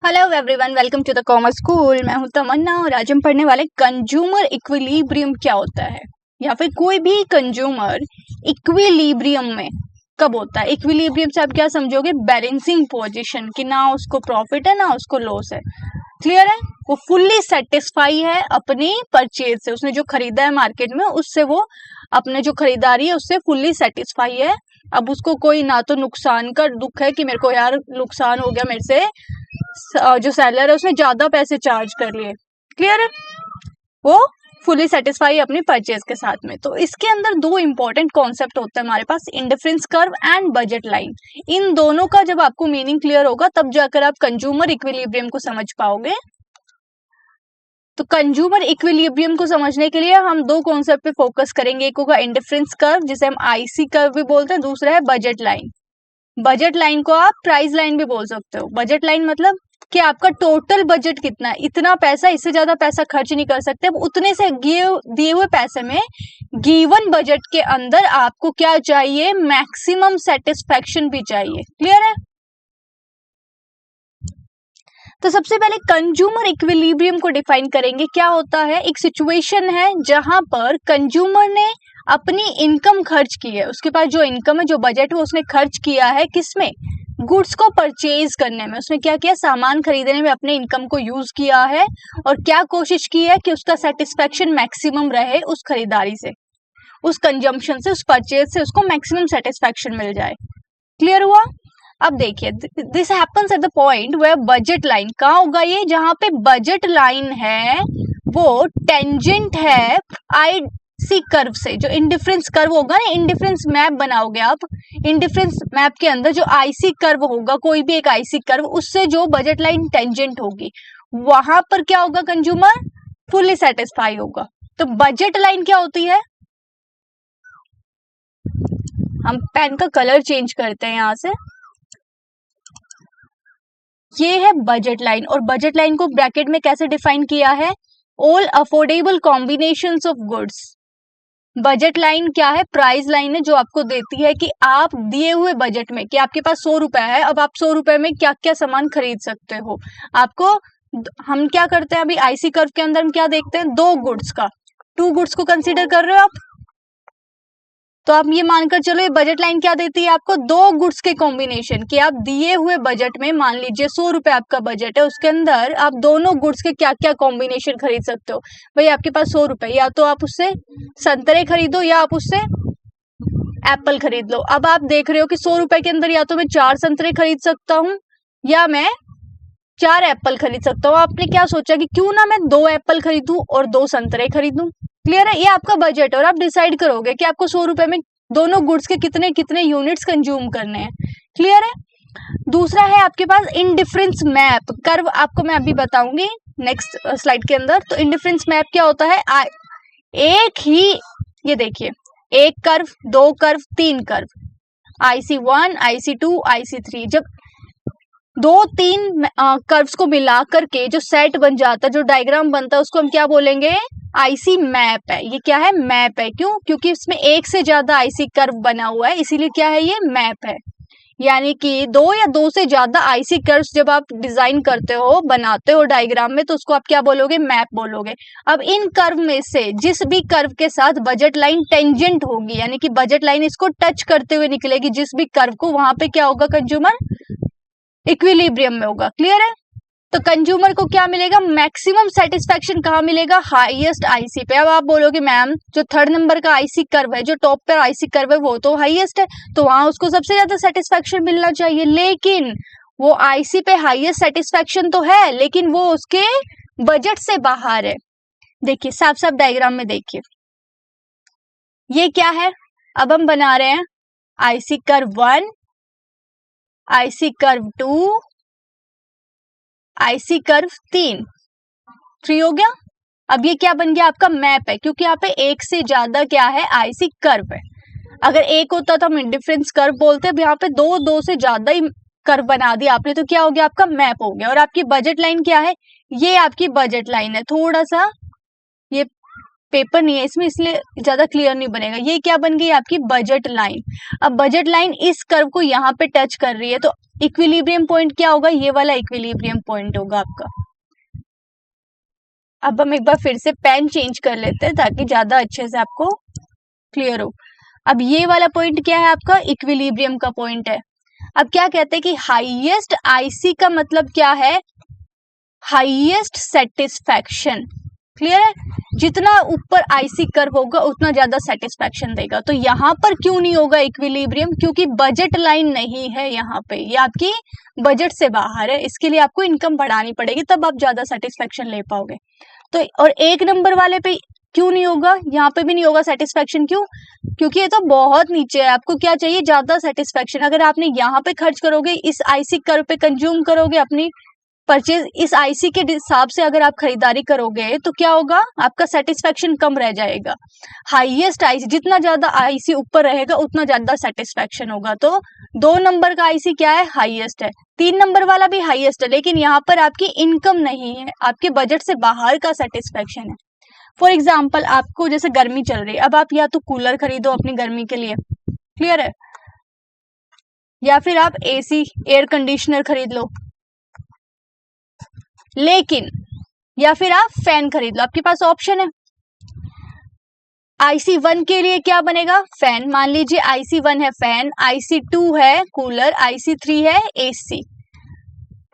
Hello everyone, welcome to the commerce school. मैं हूं तमन्ना और आज हम पढ़ने वाले कंज्यूमर इक्विलिब्रियम क्या होता है, या फिर कोई भी कंज्यूमर इक्विलिब्रियम में कब होता है। इक्विलिब्रियम से आप क्या समझोगे? बैलेंसिंग पोजीशन, कि ना उसको प्रॉफिट है ना उसको लॉस है। क्लियर है? वो फुल्ली सेटिस्फाई है अपनी परचेज से, उसने जो खरीदा है मार्केट में उससे वो अपने जो खरीदारी है उससे फुल्ली सेटिस्फाई है। अब उसको कोई ना तो नुकसान का दुख है कि मेरे को यार नुकसान हो गया मेरे से, जो सेलर है उसने ज्यादा पैसे चार्ज कर लिए। क्लियर है? वो फुली सेटिस्फाई अपनी परचेज के साथ में। तो इसके अंदर दो इंपॉर्टेंट कॉन्सेप्ट होते हैं हमारे पास, indifference curve and budget line. इन दोनों का जब आपको मीनिंग क्लियर होगा तब जाकर आप कंज्यूमर इक्विलिब्रियम को समझ पाओगे। तो कंज्यूमर इक्विलिब्रियम को समझने के लिए हम दो कॉन्सेप्ट पे फोकस करेंगे। एक होगा इंडिफरेंस कर्व, जिसे हम आईसी कर्व भी बोलते हैं, दूसरा है बजट लाइन। बजट लाइन को आप प्राइस लाइन भी बोल सकते हो। बजट लाइन मतलब कि आपका टोटल बजट कितना है, इतना पैसा, इससे ज्यादा पैसा खर्च नहीं कर सकते। अब उतने से दिए हुए पैसे में गिवन बजट के अंदर आपको क्या चाहिए? मैक्सिमम सेटिस्फेक्शन भी चाहिए। क्लियर है? तो सबसे पहले कंज्यूमर इक्विलिब्रियम को डिफाइन करेंगे। क्या होता है? एक सिचुएशन है जहां पर कंज्यूमर ने अपनी इनकम खर्च की है, उसके पास जो इनकम है, जो बजट है, उसने खर्च किया है किसमें? गुड्स को परचेज करने में। उसने क्या किया? सामान खरीदने में अपने इनकम को यूज किया है और क्या कोशिश की है कि उसका सेटिस्फेक्शन मैक्सिमम रहे उस खरीदारी से, उस कंजम्पशन से, उस परचेज से उसको मैक्सिमम सेटिस्फेक्शन मिल जाए। क्लियर हुआ? अब देखिए, this happens at the point where budget line, कहाँ होगा ये? जहां पे बजट लाइन है वो टेंजेंट है आईसी कर्व से। जो इंडिफरेंस कर्व होगा ना, इंडिफरेंस मैप बनाओगे आप, इंडिफरेंस मैप के अंदर जो आईसी कर्व होगा, कोई भी एक आईसी कर्व, उससे जो बजट लाइन टेंजेंट होगी वहां पर क्या होगा? कंज्यूमर फुल्ली सेटिस्फाई होगा। तो बजट लाइन क्या होती है? हम पेन का कलर चेंज करते हैं यहां से। ये है बजट लाइन, और बजट लाइन को ब्रैकेट में कैसे डिफाइन किया है? All affordable combinations of goods. Budget line क्या है? प्राइस लाइन है, जो आपको देती है कि आप दिए हुए बजट में, कि आपके पास 100 रुपए है, अब आप 100 रुपए में क्या क्या सामान खरीद सकते हो। आपको, हम क्या करते हैं अभी आईसी कर्व के अंदर, हम क्या देखते हैं? दो गुड्स का, टू गुड्स को कंसीडर कर रहे हो आप। तो आप ये मानकर चलो, ये बजट लाइन क्या देती है आपको? दो गुड्स के कॉम्बिनेशन, कि आप दिए हुए बजट में, मान लीजिए 100 रुपए आपका बजट है, उसके अंदर आप दोनों गुड्स के क्या क्या कॉम्बिनेशन खरीद सकते हो। भाई आपके पास 100 रुपए, या तो आप उससे संतरे खरीदो या आप उससे एप्पल खरीद लो। अब आप देख रहे हो कि 100 रुपए के अंदर या तो मैं 4 संतरे खरीद सकता हूँ या मैं 4 एप्पल खरीद सकता हूँ। आपने क्या सोचा कि क्यों ना मैं 2 एप्पल खरीदूं और 2 संतरे खरीदूं। क्लियर है? ये आपका बजट है और आप डिसाइड करोगे कि आपको 100 रुपए में दोनों गुड्स के कितने कितने यूनिट्स कंज्यूम करने हैं। क्लियर है? दूसरा है आपके पास इंडिफरेंस मैप कर्व, आपको मैं अभी बताऊंगी नेक्स्ट स्लाइड के अंदर। तो इंडिफरेंस मैप क्या होता है? एक ही, ये देखिए, एक कर्व, दो कर्व, तीन कर्व, IC1, IC2, IC3, जब दो तीन कर्व्स को मिला करके जो सेट बन जाता है, जो डायग्राम बनता है, उसको हम क्या बोलेंगे? आईसी मैप है। ये क्या है? मैप है। क्यों? क्योंकि इसमें एक से ज्यादा आईसी कर्व बना हुआ है, इसीलिए क्या है? ये मैप है। यानी कि दो या दो से ज्यादा आईसी कर्व्स जब आप डिजाइन करते हो, बनाते हो डायग्राम में, तो उसको आप क्या बोलोगे? मैप बोलोगे। अब इन कर्व में से जिस भी कर्व के साथ बजट लाइन टेंजेंट होगी, यानी कि बजट लाइन इसको टच करते हुए निकलेगी जिस भी कर्व को, वहां पे क्या होगा? कंज्यूमर इक्विलिब्रियम में होगा। क्लियर है? तो कंज्यूमर को क्या मिलेगा? मैक्सिमम सेटिस्फेक्शन कहाँ मिलेगा? हाईएस्ट आईसी पे। अब आप बोलोगे मैम जो थर्ड नंबर का आईसी कर्व है, जो टॉप पर आईसी कर्व है, वो तो हाईएस्ट है, तो वहां उसको सबसे ज्यादा सेटिस्फेक्शन मिलना चाहिए। लेकिन वो आईसी पे हाईएस्ट सेटिस्फेक्शन तो है, लेकिन वो उसके बजट से बाहर है। देखिए साफ साफ डायग्राम में देखिए, ये क्या है? अब हम बना रहे हैं IC curve 1, IC curve 2, IC curve 3 हो गया। अब ये क्या बन गया? आपका मैप है, क्योंकि यहाँ पे एक से ज्यादा क्या है? आईसी कर्व है। अगर एक होता तो हम इंडिफरेंस कर्व बोलते, अब यहाँ पे दो से ज्यादा ही कर्व बना दिया आपने, तो क्या हो गया? आपका मैप हो गया। और आपकी बजट लाइन क्या है? ये आपकी बजट लाइन है। थोड़ा सा ये पेपर नहीं है इसमें, इसलिए ज्यादा क्लियर नहीं बनेगा। ये क्या बन गई आपकी बजट लाइन। अब बजट लाइन इस कर्व को यहाँ पे टच कर रही है, तो इक्विलिब्रियम पॉइंट क्या होगा, ये वाला इक्विलिब्रियम पॉइंट होगा आपका। अब हम एक बार फिर से पेन चेंज कर लेते हैं ताकि ज्यादा अच्छे से आपको क्लियर हो। अब ये वाला पॉइंट क्या है आपका, इक्विलिब्रियम का पॉइंट है। अब क्या कहते हैं कि हाईएस्ट आईसी का मतलब क्या है, हाईएस्ट सेटिस्फैक्शन। क्लियर है, जितना ऊपर आईसी कर्व होगा उतना ज्यादा सेटिस्फैक्शन देगा। तो यहाँ पर क्यों नहीं होगा इक्विलिब्रियम, क्योंकि बजट लाइन नहीं है यहाँ पे, ये आपकी बजट से बाहर है। इसके लिए आपको इनकम बढ़ानी पड़ेगी, तब आप ज्यादा सेटिस्फैक्शन ले पाओगे। तो और एक नंबर वाले पे क्यों नहीं होगा, यहाँ पे भी नहीं होगा सेटिस्फैक्शन, क्यों, क्योंकि ये तो बहुत नीचे है। आपको क्या चाहिए, ज्यादा सेटिस्फैक्शन। अगर आपने यहाँ पे खर्च करोगे, इस आईसी कर्व पे कंज्यूम करोगे अपनी परचेज, इस आईसी के हिसाब से अगर आप खरीदारी करोगे तो क्या होगा, आपका सेटिस्फैक्शन कम रह जाएगा। हाईएस्ट आईसी, जितना ज्यादा आईसी ऊपर रहेगा उतना ज्यादा सेटिस्फैक्शन होगा। तो 2 नंबर का आईसी क्या है, हाईएस्ट है। 3 नंबर वाला भी हाईएस्ट है, लेकिन यहाँ पर आपकी इनकम नहीं है, आपके बजट से बाहर का सेटिस्फैक्शन है। फॉर एग्जाम्पल, आपको जैसे गर्मी चल रही है, अब आप या तो कूलर खरीदो अपनी गर्मी के लिए, क्लियर है, या फिर आप एसी एयर कंडीशनर खरीद लो, लेकिन या फिर आप फैन खरीद लो, आपके पास ऑप्शन है। IC1 के लिए क्या बनेगा, फैन। मान लीजिए IC1 है फैन, IC2 है कूलर, IC3 है एसी।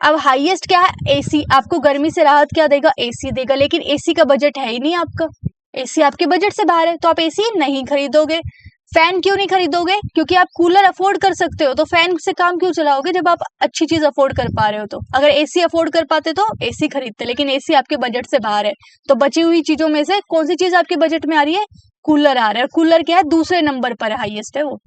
अब हाईएस्ट क्या है, एसी। आपको गर्मी से राहत क्या देगा, एसी देगा, लेकिन एसी का बजट है ही नहीं आपका, एसी आपके बजट से बाहर है, तो आप एसी नहीं खरीदोगे। फैन क्यों नहीं खरीदोगे, क्योंकि आप कूलर अफोर्ड कर सकते हो, तो फैन से काम क्यों चलाओगे जब आप अच्छी चीज अफोर्ड कर पा रहे हो। तो अगर एसी अफोर्ड कर पाते तो एसी खरीदते, लेकिन एसी आपके बजट से बाहर है। तो बची हुई चीजों में से कौन सी चीज आपके बजट में आ रही है, कूलर आ रहा है। कूलर क्या है, दूसरे नंबर पर हाईएस्ट है वो,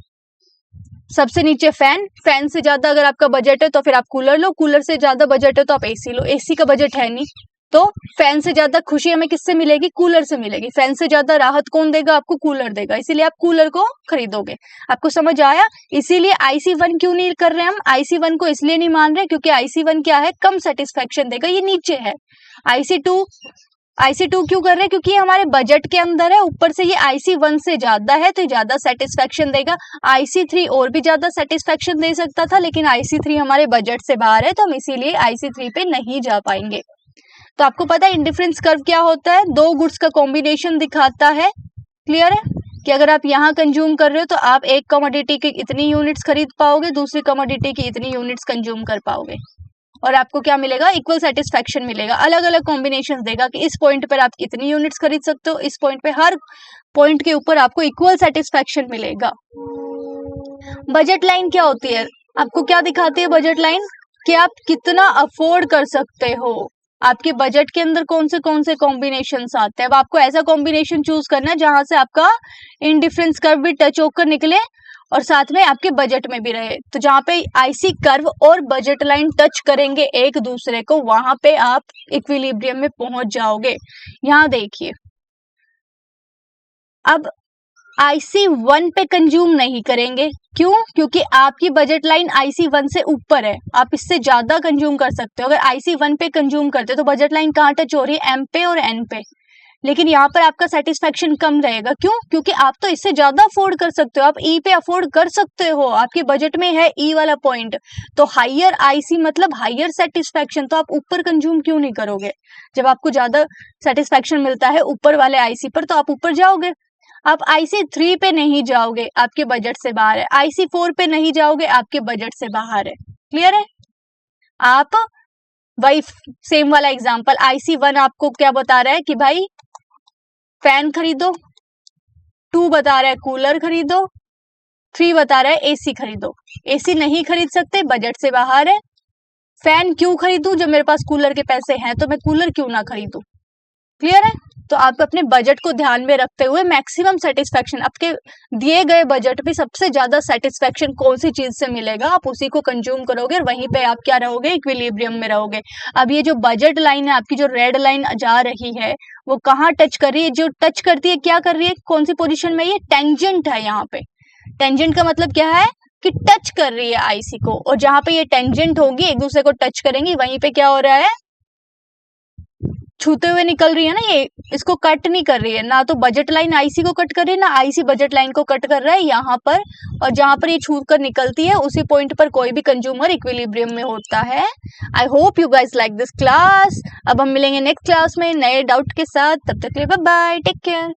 सबसे नीचे फैन। फैन से ज्यादा अगर आपका बजट है तो फिर आप कूलर लो, कूलर से ज्यादा बजट है तो आप एसी लो। एसी का बजट है नहीं, तो फैन से ज्यादा खुशी हमें किससे मिलेगी, कूलर से मिलेगी। फैन से ज्यादा राहत कौन देगा, आपको कूलर देगा, इसीलिए आप कूलर को खरीदोगे। आपको समझ आया। इसीलिए IC1 क्यों नहीं कर रहे हम, IC1 को इसलिए नहीं मान रहे क्योंकि IC1 क्या है, कम सेटिस्फेक्शन देगा, ये नीचे है। IC2 क्यों कर रहे हैं, क्योंकि ये हमारे बजट के अंदर है, ऊपर से ये IC1 से ज्यादा है तो ज्यादा सेटिस्फेक्शन देगा। IC3 और भी ज्यादा सेटिस्फेक्शन दे सकता था, लेकिन IC3 हमारे बजट से बाहर है, तो हम इसीलिए IC3 पे नहीं जा पाएंगे। तो आपको पता है इंडिफरेंस कर्व क्या होता है, 2 गुड्स का कॉम्बिनेशन दिखाता है। क्लियर है कि अगर आप यहाँ कंज्यूम कर रहे हो तो आप एक कमोडिटी की इतनी यूनिट्स खरीद पाओगे, दूसरी कमोडिटी की इतनी यूनिट्स कंज्यूम कर पाओगे, और आपको क्या मिलेगा, इक्वल सेटिस्फेक्शन मिलेगा। अलग अलग कॉम्बिनेशन देगा कि इस पॉइंट पर आप कितनी यूनिट्स खरीद सकते हो, इस पॉइंट पे, हर पॉइंट के ऊपर आपको इक्वल सेटिस्फेक्शन मिलेगा। बजट लाइन क्या होती है, आपको क्या दिखाती है बजट लाइन, कि आप कितना अफोर्ड कर सकते हो, आपके बजट के अंदर कौन से कॉम्बिनेशंस आते हैं। अब आपको ऐसा कॉम्बिनेशन चूज करना है जहां से आपका इंडिफरेंस कर्व भी टच होकर निकले और साथ में आपके बजट में भी रहे। तो जहां पे आईसी कर्व और बजट लाइन टच करेंगे एक दूसरे को, वहां पे आप इक्विलिब्रियम में पहुंच जाओगे। यहां देखिए, अब IC1 पे कंज्यूम नहीं करेंगे, क्यों, क्योंकि आपकी बजट लाइन IC1 से ऊपर है, आप इससे ज्यादा कंज्यूम कर सकते हो। अगर IC1 पे कंज्यूम करते हो तो बजट लाइन कहाँ टच हो रही है, M पे और N पे, लेकिन यहाँ पर आपका सेटिस्फेक्शन कम रहेगा। क्यों, क्योंकि आप तो इससे ज्यादा अफोर्ड कर सकते हो, आप E पे अफोर्ड कर सकते हो, आपके बजट में है E वाला पॉइंट। तो हाइयर IC मतलब हाइयर सेटिस्फेक्शन, तो आप ऊपर कंज्यूम क्यों नहीं करोगे, जब आपको ज्यादा सेटिस्फेक्शन मिलता है ऊपर वाले IC पर तो आप ऊपर जाओगे। आप IC3 पे नहीं जाओगे, आपके बजट से बाहर है। IC4 पे नहीं जाओगे, आपके बजट से बाहर है। क्लियर है। आप वही सेम वाला एग्जांपल, IC1 आपको क्या बता रहा है कि भाई फैन खरीदो, 2 बता रहा है कूलर खरीदो, 3 बता रहा है एसी खरीदो। एसी नहीं खरीद सकते, बजट से बाहर है। फैन क्यों खरीदूं, जब मेरे पास कूलर के पैसे हैं तो मैं कूलर क्यों ना खरीदूं। क्लियर है। तो आप अपने बजट को ध्यान में रखते हुए मैक्सिमम सेटिस्फेक्शन, आपके दिए गए बजट में सबसे ज्यादा सेटिस्फेक्शन कौन सी चीज से मिलेगा, आप उसी को कंज्यूम करोगे और वहीं पे आप क्या रहोगे, इक्विलिब्रियम में रहोगे। अब ये जो बजट लाइन है आपकी, जो रेड लाइन जा रही है, वो कहाँ टच कर रही है, जो टच करती है क्या कर रही है, कौन सी पोजिशन में, ये टेंजेंट है। यहाँ पे टेंजेंट का मतलब क्या है कि टच कर रही है आईसी को, और जहां पे ये टेंजेंट होगी एक दूसरे को टच करेंगी, वहीं पे क्या हो रहा है, छूते हुए निकल रही है ना, ये इसको कट नहीं कर रही है, ना तो बजट लाइन आईसी को कट कर रही है, ना आईसी बजट लाइन को कट कर रहा है यहाँ पर। और जहां पर ये छू कर निकलती है उसी पॉइंट पर कोई भी कंज्यूमर इक्विलिब्रियम में होता है। I hope you guys like this class. अब हम मिलेंगे नेक्स्ट क्लास में नए डाउट के साथ, तब तक के लिए बाय बाय, टेक केयर।